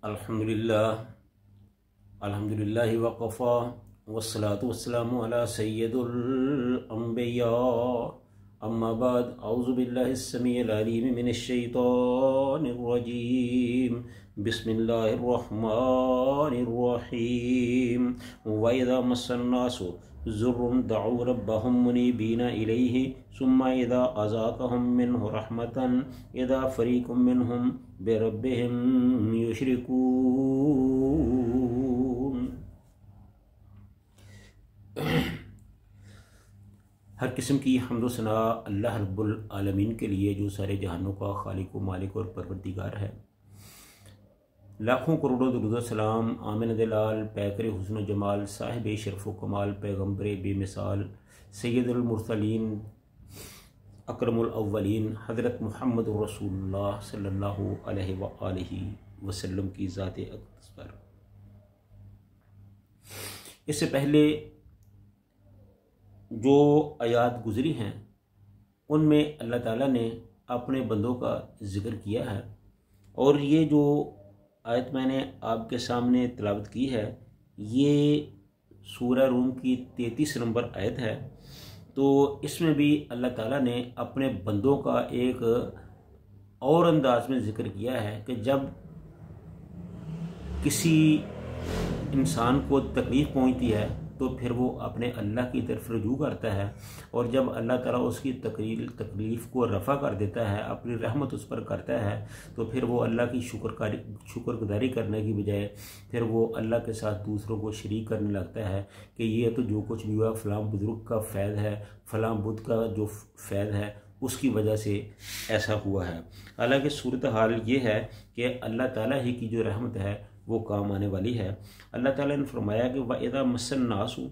अल्हम्दुलिल्लाहि वक़फ़ा वस्सलातु वस्सलामु अला सय्यिदिल अंबिया अम्मा बाद औज़ु बिल्लाहिस समीइल अलीम मिनश शैतानिर रजीम बिस्मिल्लाहिर रहमानिर रहीम व इज़ा मस्सन्नासु ज़ुर्रुन दअू रब्बहुम मुनीबीना इलैहि सुम्मा इज़ा अज़ाक़हुम मिन्हु रहमतन इज़ा फ़रीक़ुम मिन्हुम बिरब्बिहिम युशरिकून। हर किस्म की हम्द व सना अल्लाह रब्बुल आलमीन के लिए जो सारे जहानों का खालिक व मालिक और परवरदिगार है। लाखों करोड़ों दुरूद सलाम आमिन दिलाल पैकर हुस्न जमाल साहिब शरफ़ व कमाल पैगम्बर बेमिसाल सैयदुल मुरसलीन अकरमुल अव्वलीन हज़रत मुहम्मद रसूलुल्लाह सल्लल्लाहु अलैहि व आलिहि वसल्लम की ज़ात अक़दस पर। इससे पहले जो आयात गुज़री हैं उनमें अल्लाह ताला ने अपने बंदों का ज़िक्र किया है, और ये जो आयत मैंने आपके सामने तिलावत की है ये सूरह रूम की 33 नंबर आयत है। तो इसमें भी अल्लाह ताला ने अपने बंदों का एक और अंदाज में ज़िक्र किया है कि जब किसी इंसान को तकलीफ़ पहुंचती है तो फिर वो अपने अल्लाह की तरफ रुजू करता है, और जब अल्लाह ताला उसकी तकलीफ़ को रफ़ा कर देता है, अपनी रहमत उस पर करता है, तो फिर वो अल्लाह की शुक्रगुजारी करने की बजाय फिर वो अल्लाह के साथ दूसरों को शरीक करने लगता है कि ये तो जो कुछ भी हुआ फ़लाँ बुज़ुर्ग का फ़ैज़ है, फ़लाँ बुद्ध का जो फ़ैज़ है उसकी वजह से ऐसा हुआ है। हालांकि सूरत हाल ये है कि अल्लाह ताला ही की जो रहमत है वो काम आने वाली है। अल्लाह ताला ने फरमाया कि व इज़ा मस्सन्नासु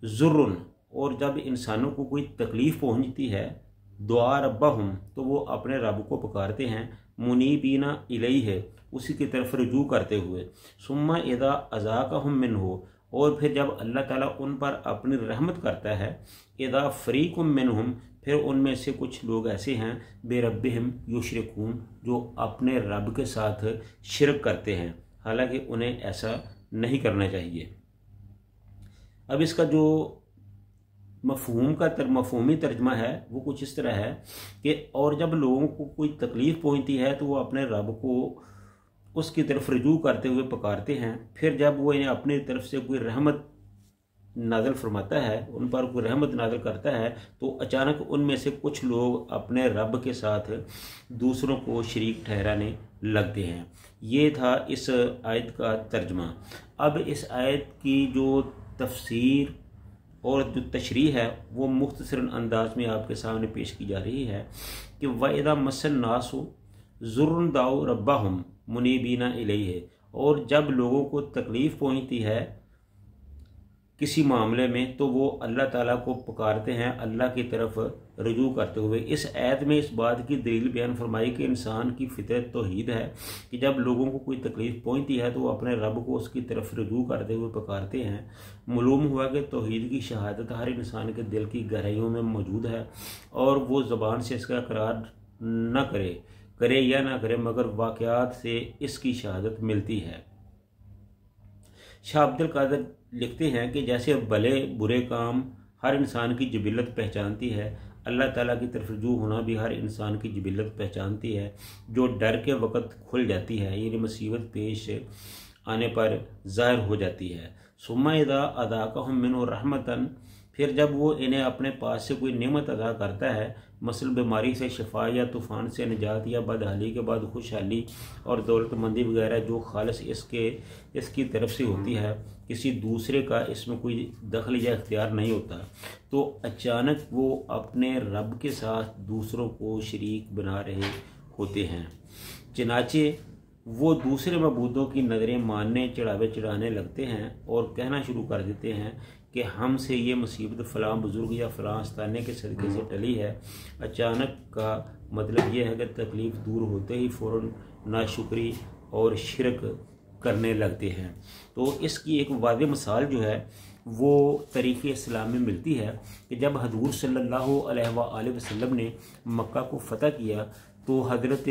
ज़ुर्रुन, और जब इंसानों को कोई तकलीफ़ पहुंचती है दुआ रब्बहुम, तो वो अपने रब को पुकारते हैं, मुनीबीना इलैहि, उसी की तरफ रुजू करते हुए, सुम्मा इज़ा अज़ाक़हुम मिन्हु, और फिर जब अल्लाह ताला उन पर अपनी रहमत करता है, इज़ा फ़रीक़ुम मिन्हुम, फिर उनमें से कुछ लोग ऐसे हैं बिरब्बिहिम युशरिकून, जो अपने रब के साथ शिरक करते हैं, हालांकि उन्हें ऐसा नहीं करना चाहिए। अब इसका जो मफ़हूमी तर्जमा है वो कुछ इस तरह है कि और जब लोगों को कोई तकलीफ़ पहुंचती है तो वो अपने रब को उसकी तरफ रुजू करते हुए पुकारते हैं, फिर जब वो इन्हें अपनी तरफ से कोई रहमत नाज़िल फरमाता है, उन पर कोई रहमत नाज़िल करता है, तो अचानक उनमें से कुछ लोग अपने रब के साथ दूसरों को शरीक ठहराने लगते हैं। ये था इस आयत का तर्जमा। अब इस आयत की जो तफसीर और जो तशरीह है वो मुख्तसरन अंदाज में आपके सामने पेश की जा रही है कि वइज़ा मस्सन्नासु ज़ुर्रुन दअू रब्बहुम मुनीबीना इलैहि, और जब लोगों को तकलीफ़ पहुंचती है किसी मामले में तो वो अल्लाह ताला को पुकारते हैं, अल्लाह की तरफ रुजू करते हुए। इस आयत में इस बात की दलील बयान फरमाई कि इंसान की फितरत तौहीद है कि जब लोगों को कोई तकलीफ़ पहुंचती है तो वो अपने रब को उसकी तरफ रुजू करते हुए पुकारते हैं। मालूम हुआ कि तौहीद की शहादत हर इंसान के दिल की गहराइयों में मौजूद है, और वो ज़बान से इसका इकरार न करे या ना करे, मगर वाक़यात से इसकी शहादत मिलती है। शाह अब्दुल कादिर लिखते हैं कि जैसे भले बुरे काम हर इंसान की जिबिलत पहचानती है, अल्लाह ताला की तरफ रुजू होना भी हर इंसान की जिबिलत पहचानती है, जो डर के वक़्त खुल जाती है, यानी मुसीबत पेश आने पर ज़ाहिर हो जाती है। सुम्मा इज़ा अज़ाक़हुम मिन्हु रहमतन, फिर जब वो इन्हें अपने पास से कोई नेमत अदा करता है, मसल बीमारी से शिफा या तूफ़ान से निजात या बदहाली के बाद खुशहाली और दौलतमंदी वगैरह जो खालिस इसकी तरफ से होती है, किसी दूसरे का इसमें कोई दखल या इख्तियार नहीं होता, तो अचानक वो अपने रब के साथ दूसरों को शरीक बना रहे होते हैं। चनाचे वो दूसरे मबूदों की नज़रें मानने चढ़ावे चढ़ाने लगते हैं और कहना शुरू कर देते हैं कि हमसे ये मुसीबत फ़लाँ बुज़ुर्ग या फ़लाँ आस्ताने के सदक़े से टली है। अचानक का मतलब ये है कि तकलीफ़ दूर होते ही फ़ौरन नाशुक्री और शिरक करने लगते हैं। तो इसकी एक वाज़ेह मिसाल जो है वो तरीक़े इस्लाम में मिलती है कि जब हज़ूर सल्लल्लाहु अलैहि वसल्लम ने मक्का को फ़तह किया तो हज़रत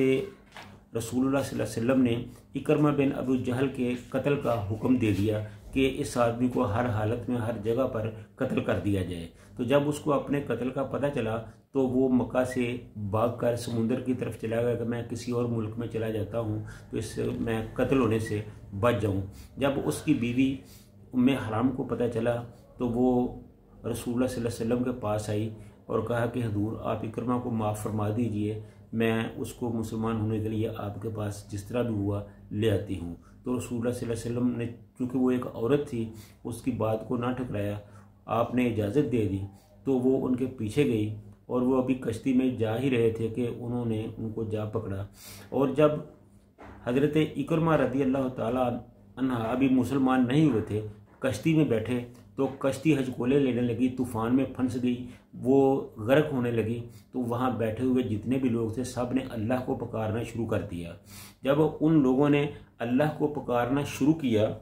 रसूलुल्लाह सल्लल्लाहु अलैहि वसल्लम ने इकरमा बिन अबू जहल के कत्ल का हुक्म दे दिया कि इस आदमी को हर हालत में हर जगह पर कत्ल कर दिया जाए। तो जब उसको अपने कत्ल का पता चला तो वो मक्का से भागकर समुंदर की तरफ चला गया कि मैं किसी और मुल्क में चला जाता हूँ तो इससे मैं कत्ल होने से बच जाऊँ। जब उसकी बीवी उम्मे हराम को पता चला तो वो रसूलुल्लाह सल्लल्लाहु अलैहि वसल्लम के पास आई और कहा कि हुजूर आप इकरमा को माफ़ फरमा दीजिए, मैं उसको मुसलमान होने के लिए आपके पास जिस तरह भी हुआ ले आती हूँ। तो रसूलुल्लाह सल्लल्लाहु अलैहि वसल्लम ने, चूँकि वो एक औरत थी, उसकी बात को ना ठुकराया, आपने इजाज़त दे दी। तो वो उनके पीछे गई और वो अभी कश्ती में जा ही रहे थे कि उन्होंने उनको जा पकड़ा। और जब हज़रत इकरमा रज़ी अल्लाह ताला अन्हा अभी मुसलमान नहीं हुए थे, कश्ती में बैठे तो कश्ती हजकोले लेने लगी, तूफ़ान में फंस गई, वो गर्क होने लगी। तो वहाँ बैठे हुए जितने भी लोग थे सब ने अल्लाह को पुकारना शुरू कर दिया। जब उन लोगों ने अल्लाह को पुकारना शुरू किया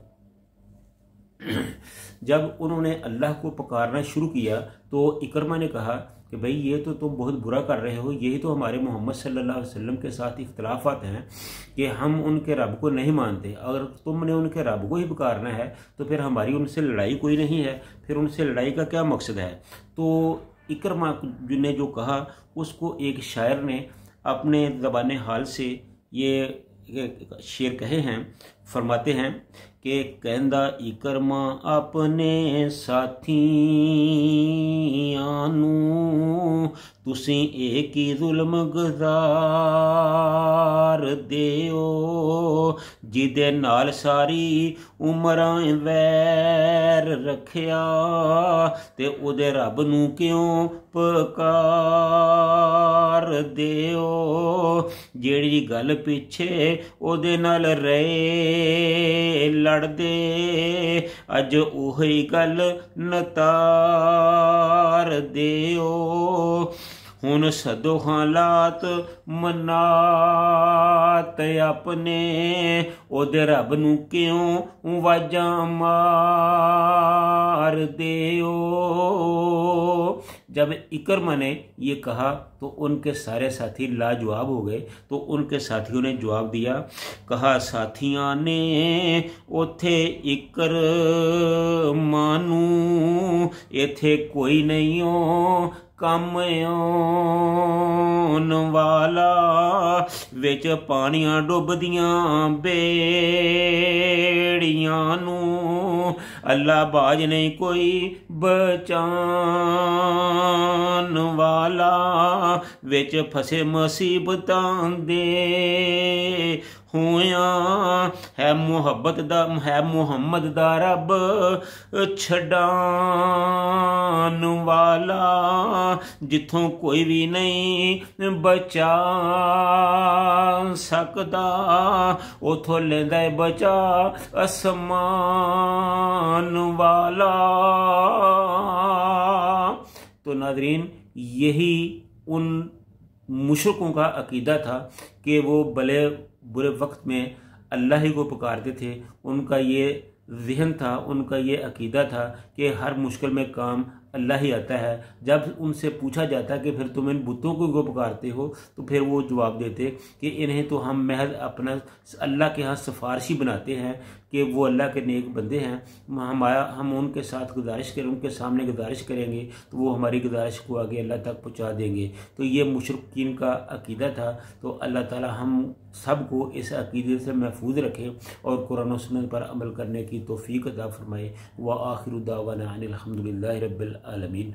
जब उन्होंने अल्लाह को पुकारना शुरू किया तो इकरमा ने कहा कि भाई ये तो तुम बहुत बुरा कर रहे हो, यही तो हमारे मोहम्मद सल्लल्लाहु अलैहि वसल्लम के साथ इख्तलाफात हैं कि हम उनके रब को नहीं मानते। अगर तुमने उनके रब को ही पुकारना है तो फिर हमारी उनसे लड़ाई कोई नहीं है, फिर उनसे लड़ाई का क्या मकसद है। तो इकरमा ने जो कहा उसको एक शायर ने अपने ज़बान हाल से ये शेर कहे हैं, फरमाते हैं कि कहंदा इकरमा अपने साथियां नूं तुसी एक ही जुल्म गुजार दिओ, जिदे नाल सारी उमरां वैर रखिया ते उदे रब नूं क्यों पुकार दिओ, जेड़ी गल पिछे उदे नाल रहे लड़दे अज ओही गल नतार दिओ, हुन सदो हालात मनात अपने ओदे रब नूं क्यों वाजा मार दिओ। जब इकरमा ने ये कहा तो उनके सारे साथी लाजवाब हो गए। तो उनके साथियों ने जवाब दिया, कहा साथियां ने उथे इकरमा नूं इथे कोई नहीं हो कम आउण वाला, विच पानियां डुबदियां बेड़ियां नूं अल्लाह बाज नहीं कोई बचान वाला, विच फसे मुसीबतां दे होया है मुहम्मद दा रब छड़ान वाला, जिथों कोई भी नहीं बचा सकदा उथों लेंदा है बचा आसमान वाला। तो नाज़रीन, यही उन मुशरिकों का अकीदा था कि वो भले बुरे वक्त में अल्लाह ही को पुकारते थे। उनका ये ज़हन था, उनका ये अकीदा था कि हर मुश्किल में काम अल्लाह ही आता है। जब उनसे पूछा जाता कि फिर तुम इन बुतों को पुकारते हो, तो फिर वो जवाब देते कि इन्हें तो हम महज अपना अल्लाह के यहाँ सिफारशी बनाते हैं कि वो अल्लाह के नेक बंदे हैं, हम उनके साथ गुजारिश करें, उनके सामने गुजारिश करेंगे तो वो हमारी गुजारिश को आगे अल्लाह तक पहुँचा देंगे। तो ये मुशरिकीन का अकीदा था। तो अल्लाह ताला हम सब को इस अकीदे से महफूज रखे और कुरान और सुन्नत पर अमल करने की तौफीक अता फरमाए। व आखिरु दावाना अनिल हम्दुलिल्लाहि रब्बिल आलमीन।